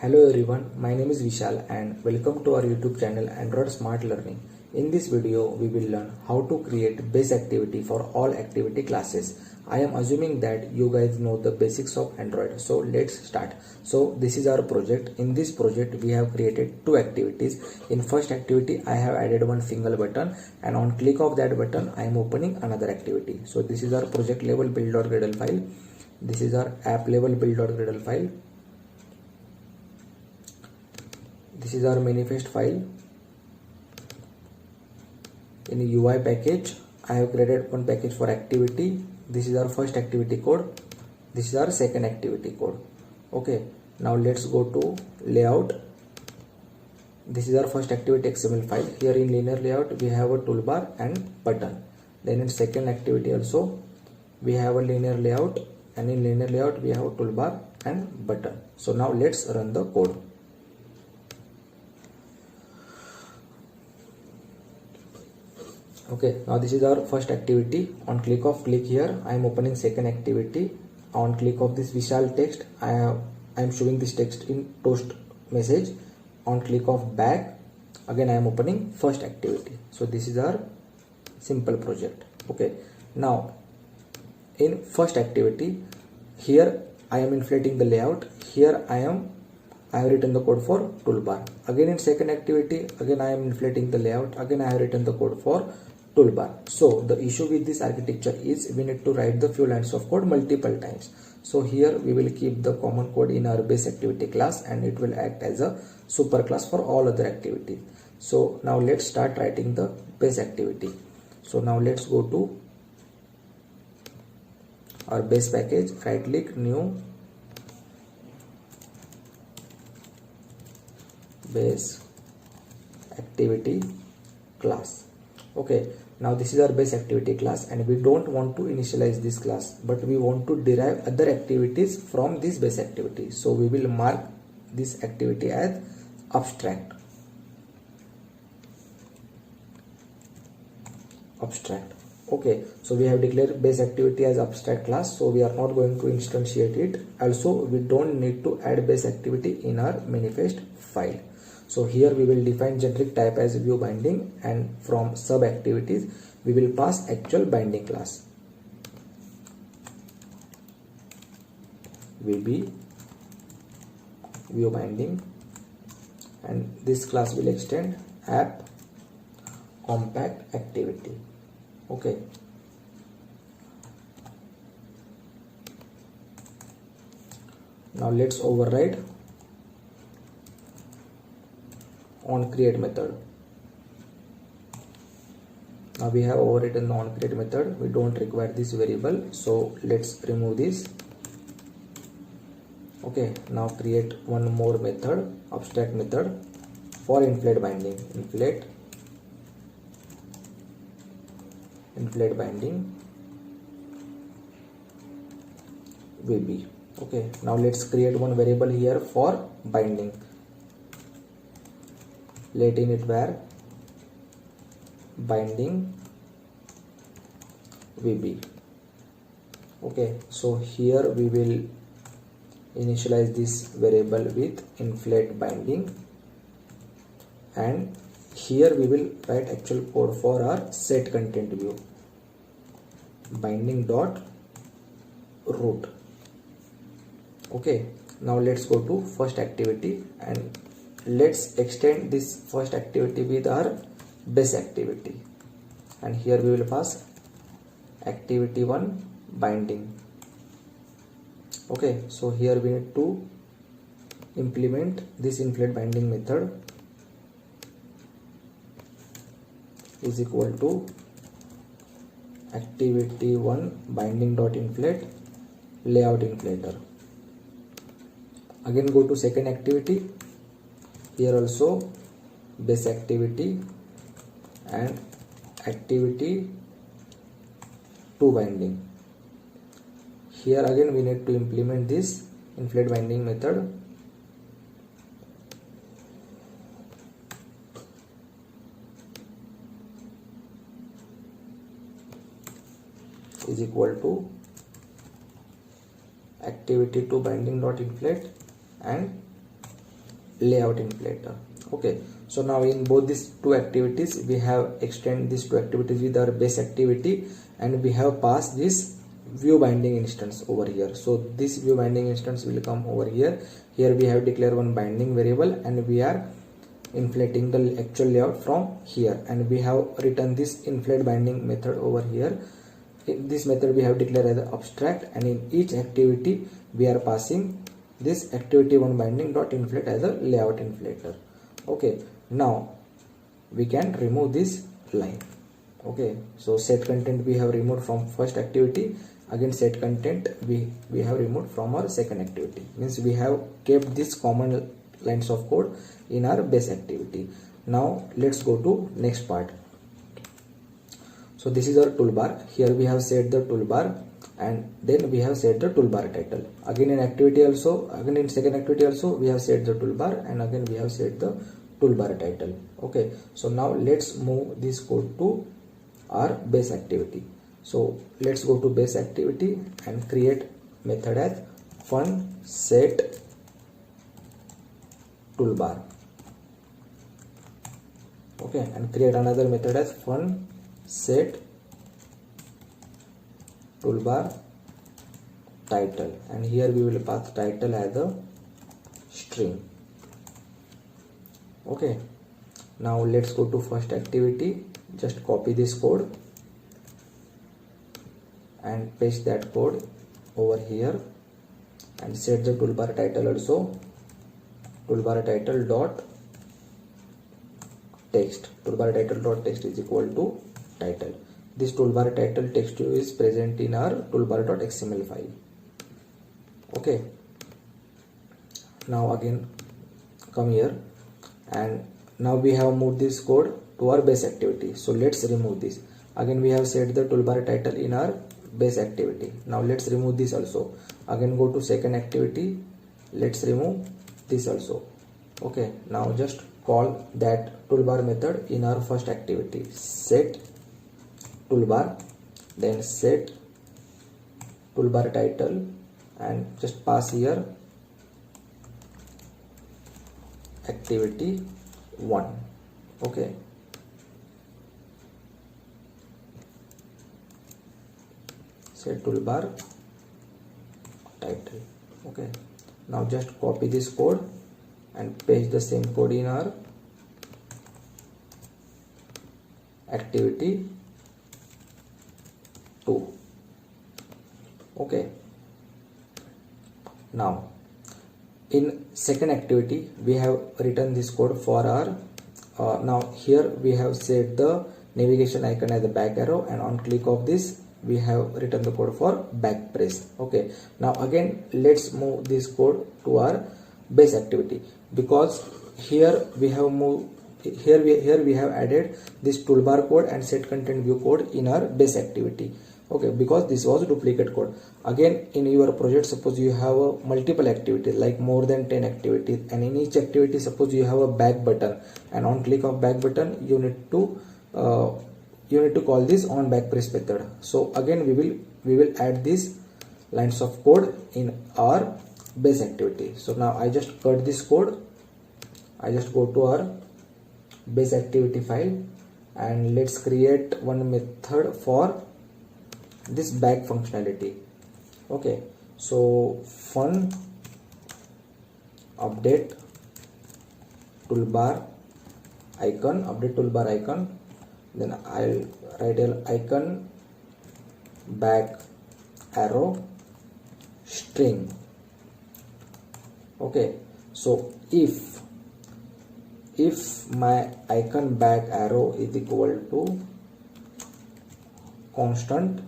Hello everyone, my name is Vishal and welcome to our YouTube channel Android Smart Learning. In this video, we will learn how to create base activity for all activity classes. I am assuming that you guys know the basics of Android. So let's start. So this is our project. In this project, we have created two activities. In first activity, I have added one single button and on click of that button, I am opening another activity. So this is our project level build.gradle file. This is our app level build.gradle file. This is our manifest file. In UI package, I have created one package for activity. This is our first activity code. This is our second activity code. Okay, now let's go to layout. This is our first activity XML file. Here in linear layout, we have a toolbar and button. Then in second activity also, we have a linear layout, and in linear layout, we have a toolbar and button. So now let's run the code. Okay, now this is our first activity. On click here, I am opening second activity. On click of this Vishal text, I am showing this text in toast message. On click of back, again I am opening first activity. So this is our simple project. Okay, now in first activity, here I am inflating the layout. Here I have written the code for toolbar. Again in second activity, again I am inflating the layout. Again I have written the code for toolbar. So the issue with this architecture is we need to write the few lines of code multiple times. So here we will keep the common code in our base activity class and it will act as a super class for all other activities. So now let's start writing the base activity. So now let's go to our base package, right click, new, base activity class. Okay, now this is our base activity class and we don't want to initialize this class, but we want to derive other activities from this base activity. So we will mark this activity as abstract. Okay, so we have declared base activity as abstract class, so we are not going to instantiate it. Also, we don't need to add base activity in our manifest file. So here we will define generic type as view binding, and from sub activities we will pass actual binding class VB view binding, and this class will extend app compact activity. Okay, now let's override on create method. Now we have overwritten the on create method. We don't require this variable, so let's remove this. Okay, now create one more method, abstract method for inflate binding. Inflate binding VB. Okay, now let's create one variable here for binding. Let in it var binding VB. Okay, so here we will initialize this variable with inflate binding, and here we will write actual code for our set content view, binding dot root. Okay, now let's go to first activity and let's extend this first activity with our base activity, and here we will pass activity 1 binding. Okay, so here we need to implement this inflate binding method is equal to activity 1 binding dot inflate layout inflator. Again go to second activity. Here also base activity and activity 2 binding. Here again we need to implement this inflate binding method is equal to activity 2 binding dot inflate and layout inflator. Okay, so now in both these two activities we have extend these two activities with our base activity, and we have passed this view binding instance over here. So this view binding instance will come over here. Here we have declared one binding variable, and we are inflating the actual layout from here, and we have written this inflate binding method over here. In this method we have declared as an abstract, and in each activity we are passing this activity1 binding dot inflate as a layout inflator. Okay, now we can remove this line. Okay, so set content we have removed from first activity. Again, set content we have removed from our second activity. Means we have kept this common lines of code in our base activity. Now let's go to next part. So this is our toolbar. Here we have set the toolbar, and then we have set the toolbar title. Again in activity also, again in second activity also we have set the toolbar, and again we have set the toolbar title. Okay, so now let's move this code to our base activity. So let's go to base activity and create method as fun set toolbar. Okay, and create another method as fun set toolbar title, and here we will pass title as a string. Okay, now let's go to first activity. Just copy this code and paste that code over here, and set the toolbar title also. Toolbar title dot text. Toolbar title dot text is equal to title. This toolbar title text view is present in our toolbar.xml file. Okay, now again come here, and now we have moved this code to our base activity. So let's remove this. Again we have set the toolbar title in our base activity. Now let's remove this also. Again go to second activity, let's remove this also. Okay, now just call that toolbar method in our first activity. Set toolbar, then set toolbar title, and just pass here activity 1. Okay, set toolbar title. Okay, now just copy this code and paste the same code in our activity 2. Okay, now in second activity we have written this code for our now here we have set the navigation icon as a back arrow, and on click of this we have written the code for back press. Okay, now again let's move this code to our base activity, because here we have moved here we have added this toolbar code and set content view code in our base activity. Okay, because this was duplicate code. Again in your project, suppose you have a multiple activities, like more than 10 activities, and in each activity suppose you have a back button, and on click of back button you need to call this on back press method. So again we will add these lines of code in our base activity. So now I just cut this code, I just go to our base activity file, and let's create one method for this back functionality. Okay, so fun update toolbar icon, then I'll write an icon back arrow string. Okay, so if my icon back arrow is equal to constant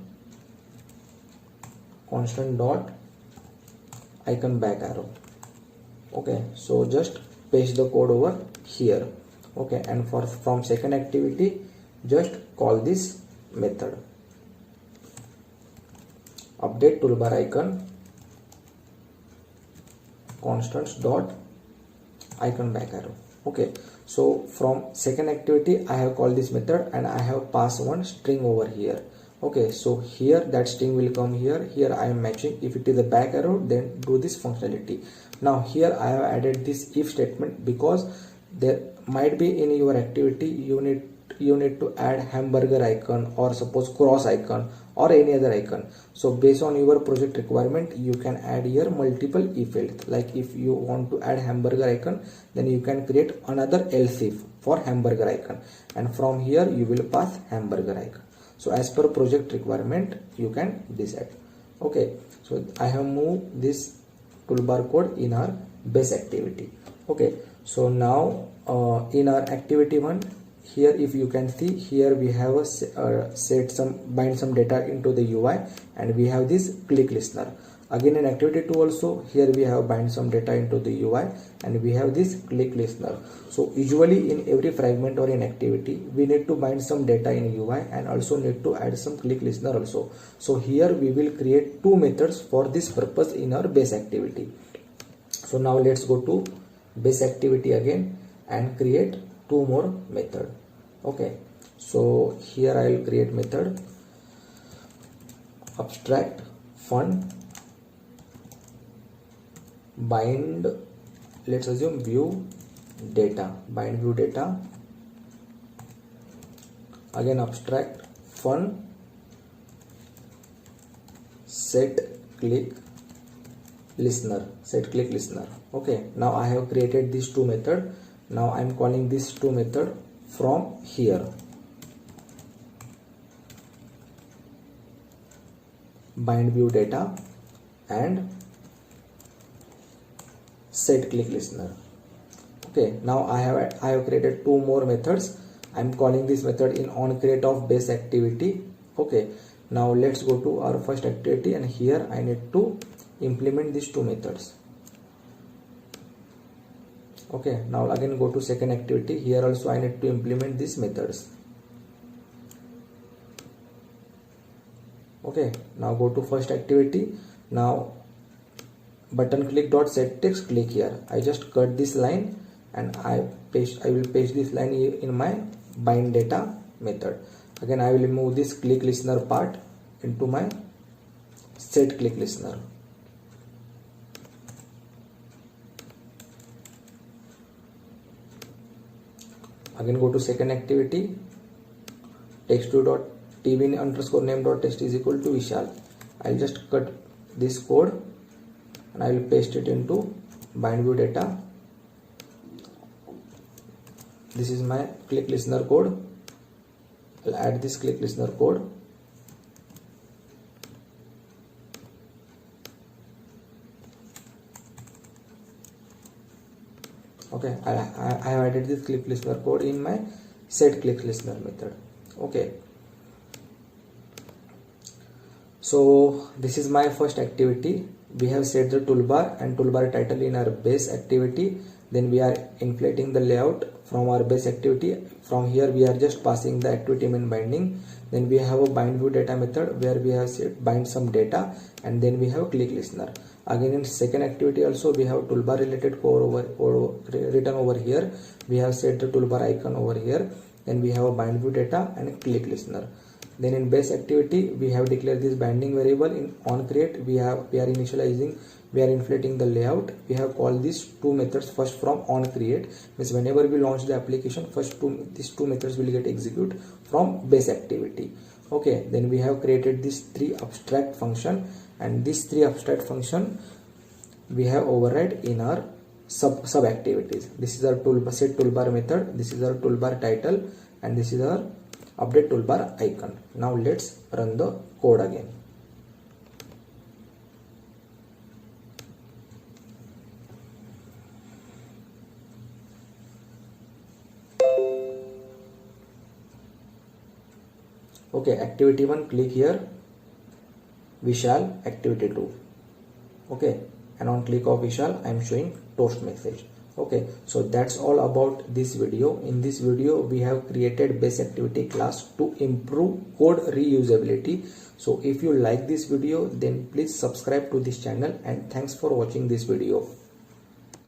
dot icon back arrow. Okay, so just paste the code over here. Okay, and from second activity just call this method update toolbar icon constants dot icon back arrow. Okay, so from second activity I have called this method, and I have passed one string over here. Okay, so here that string will come here. Here I am matching. If it is a back arrow, then do this functionality. Now here I have added this if statement because there might be in your activity you need to add hamburger icon or suppose cross icon or any other icon. So based on your project requirement, you can add here multiple if else. Like if you want to add hamburger icon, then you can create another else if for hamburger icon, and from here you will pass hamburger icon. So as per project requirement, you can decide. Okay, so I have moved this toolbar code in our base activity. Okay, so now in our activity 1, here if you can see, here we have a bind some data into the UI, and we have this click listener. Again in activity 2 also, here we have bind some data into the UI, and we have this click listener. So usually in every fragment or in activity, we need to bind some data in UI and also need to add some click listener also. So here we will create 2 methods for this purpose in our base activity. So now let's go to base activity again and create 2 more method. Okay, so here I will create method abstract fun bind, let's assume view data, bind view data, again abstract fun set click listener. Okay, now I have created these 2 method. Now I am calling these 2 method from here. Bind view data and set click listener. Okay, now I have created 2 more methods. I am calling this method in on create of base activity. Okay, now let's go to our first activity, and here I need to implement these 2 methods. Okay, now again go to second activity. Here also I need to implement these methods. Okay, now go to first activity. Now button click dot set text, click here. I just cut this line and I will paste this line in my bind data method. Again I will move this click listener part into my set click listener. Again go to second activity, text2.tv underscore name dot text is equal to Vishal. I'll just cut this code and I will paste it into bind view data. This is my click listener code. I'll add this click listener code. Okay, I have added this click listener code in my set click listener method. Okay, so this is my first activity. We have set the toolbar and toolbar title in our base activity. Then we are inflating the layout from our base activity. From here we are just passing the activity main binding. Then we have a bind view data method where we have set bind some data, and then we have click listener. Again in second activity also we have toolbar related code written over here. We have set the toolbar icon over here. Then we have a bind view data and click listener. Then in base activity we have declared this binding variable. In on create we are inflating the layout. We have called these 2 methods first from on create, means whenever we launch the application, first these two methods will get executed from base activity. Okay, then we have created these 3 abstract function, and these 3 abstract function we have override in our sub activities. This is our set toolbar method, this is our toolbar title, and this is our update toolbar icon. Now let's run the code again. Okay, activity 1, click here, Vishal, activity 2. Okay, and on click of Vishal I am showing toast message. Okay, so that's all about this video. In this video we have created base activity class to improve code reusability. So if you like this video, then please subscribe to this channel, and thanks for watching this video.